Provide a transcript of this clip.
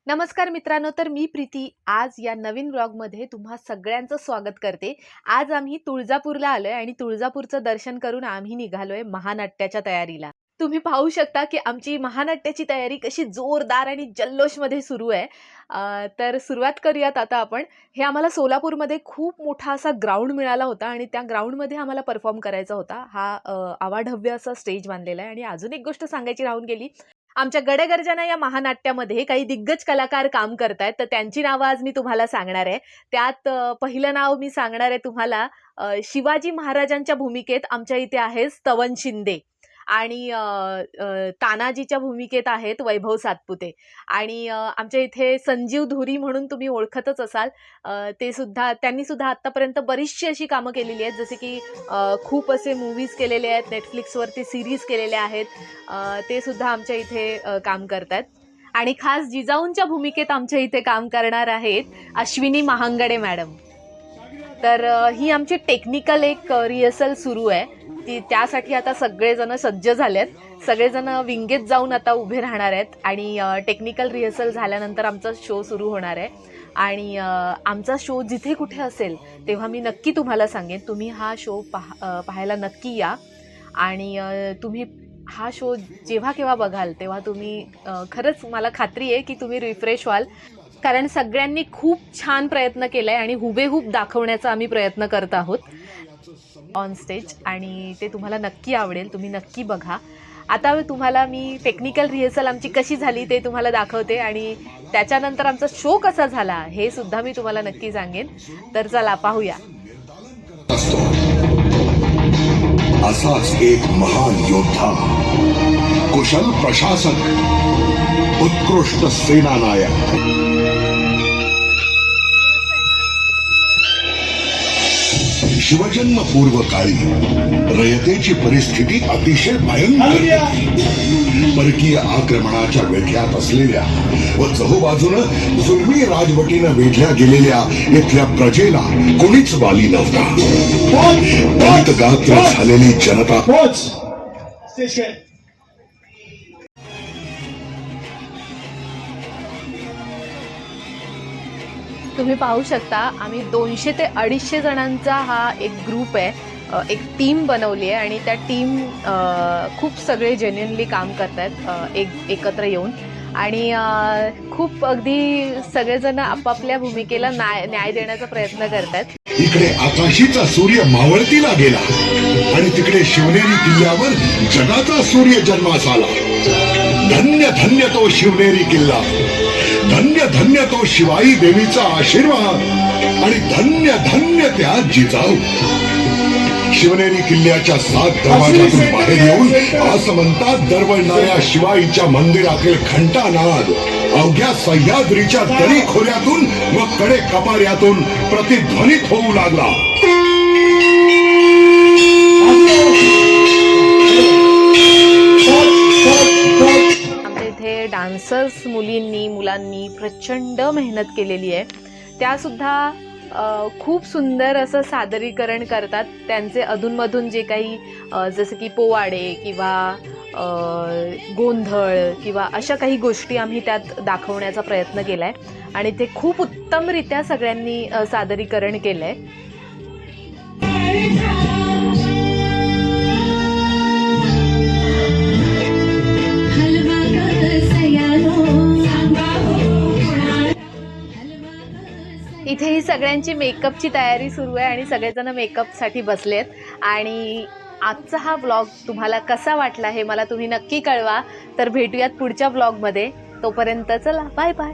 नमस्कार मित्रांनो, तर मी प्रीती आज या नवीन व्लॉगमध्ये तुम्हा सगळ्यांचं स्वागत करते। आज आम्ही तुळजापूरला आलोय आणि तुळजापूरचं दर्शन करून आम्ही निघालोय महानाट्याच्या तयारीला। तुम्ही पाहू शकता की आमची महानाट्याची तयारी कशी जोरदार आणि जल्लोषमध्ये सुरू आहे। तर सुरुवात करूयात आता आपण। हे आम्हाला सोलापूरमध्ये खूप मोठा असा ग्राउंड मिळाला होता आणि त्या ग्राउंडमध्ये आम्हाला परफॉर्म करायचा होता। हा आवाढव्य असा स्टेज बांधलेला आहे आणि अजून एक गोष्ट सांगायची राहून गेली, आमच्या गडगर्जना या महानाट्यामध्ये काही दिग्गज कलाकार काम करतायत, तर त्यांची नावं आज मी तुम्हाला सांगणार आहे। त्यात पहिलं नाव मी सांगणार आहे तुम्हाला, शिवाजी महाराजांच्या भूमिकेत आमच्या इथे आहे स्तवन शिंदे आणि तानाजीच्या भूमिकेत आहेत वैभव सातपुते आणि आमच्या इथे संजीव धुरी म्हणून तुम्ही ओळखतच असाल। त्यांनी सुद्धा आतापर्यंत बरीचशी अशी कामं केलेली आहेत, जसे की खूप असे मूव्हीज केलेले आहेत, नेटफ्लिक्सवरती सीरीज केलेल्या आहेत। ते सुद्धा आमच्या इथे काम करतात आणि खास जिजाऊंच्या भूमिकेत आमच्या इथे काम करणार आहेत अश्विनी महांगडे मॅडम। तर ही आमची टेक्निकल एक रिहर्सल सुरू आहे, त्यासाठी आता सगळेजण सज्ज झालेत। सगळेजण विंगेत जाऊन आता उभे राहणार आहेत आणि टेक्निकल रिहर्सल झाल्यानंतर आमचा शो सुरू होणार आहे आणि आमचा शो जिथे कुठे असेल तेव्हा मी नक्की तुम्हाला सांगेन, तुम्ही हा शो पाहायला नक्की या आणि तुम्ही हा शो जेव्हा केव्हा बघाल तेव्हा तुम्ही खरंच मला खात्री आहे की तुम्ही रिफ्रेश व्हाल, कारण सगळ्यांनी खूप छान प्रयत्न केलाय आणि हुबेहूब दाखवण्याचा आम्ही प्रयत्न करत आहोत ऑन स्टेज आणि ते तुम्हाला नक्की आवडेल, तुम्ही नक्की बघा। आता तुम्हाला मी टेक्निकल रिहर्सल आमची कशी झाली ते तुम्हाला दाखवते आणि त्याच्यानंतर आमचा शो कसा झाला हे सुद्धा मी तुम्हाला नक्की सांगेन। तर चला पाहूया। असाच एक महान योद्धा, कुशल प्रशासक, उत्कृष्ट सेनानायक, शिवजन्म पूर्व काळी रयतेची परिस्थिती अतिशय भयंकर होती। परकीय आक्रमणाच्या वेढ्यात असलेल्या व चहूबाजूनं जुलमी राजवटीनं वेढल्या गेलेल्या इथल्या प्रजेला कोणीच वाली नव्हता। गात्र झालेली जनता तुम्ही पाहू शकता, आम्ही 200 ते 250 जणांचा हा एक ग्रुप आहे, एक टीम बनवली आहे आणि त्या टीम खूप सगळे जेन्युइनली काम करतात एकत्र येऊन आणि खूप अगदी सगळेजण आपापल्या भूमिकेला न्याय देण्याचा प्रयत्न करतात। इकडे आकाशीचा सूर्य मावळतीला गेला आणि तिकडे शिवनेरी किल्ल्यावर जगाचा सूर्य जन्मास आला। धन्य धन्य तो शिवनेरी किल्ला, धन्य धन्य तो शिवाई देवीचा आशीर्वाद आणि धन्य धन्य त्या जिजाऊ। शिवनेरी किल्ल्याच्या 7 दरवाजातून बाहेर येऊन आसमंतात दरवळणाऱ्या शिवाईच्या मंदिरातील घंटानाद अवघ्या सह्याद्रीच्या दरी खोऱ्यातून व कडे कपाऱ्यातून प्रतिध्वनित होऊ लागला। आमच्या इथे डान्सर्स मुलांनी प्रचंड मेहनत केलेली आहे। त्या सुद्धा खूप सुंदर असं सादरीकरण करतात। त्यांचे अधूनमधून जे काही जसं की पोवाडे किंवा गोंधळ किंवा अशा काही गोष्टी आम्ही त्यात दाखवण्याचा प्रयत्न केलाय आणि ते खूप उत्तमरित्या सगळ्यांनी सादरीकरण केलंय। इथे ही सगळ्यांची मेकअपची तयारी सुरू आहे आणि सगळेजण मेकअपसाठी बसलेत आणि आजचा हा व्लॉग तुम्हाला कसा वाटला हे मला तुम्ही नक्की कळवा। तर भेटूयात पुढच्या व्लॉगमध्ये, तोपर्यंत चला बाय बाय।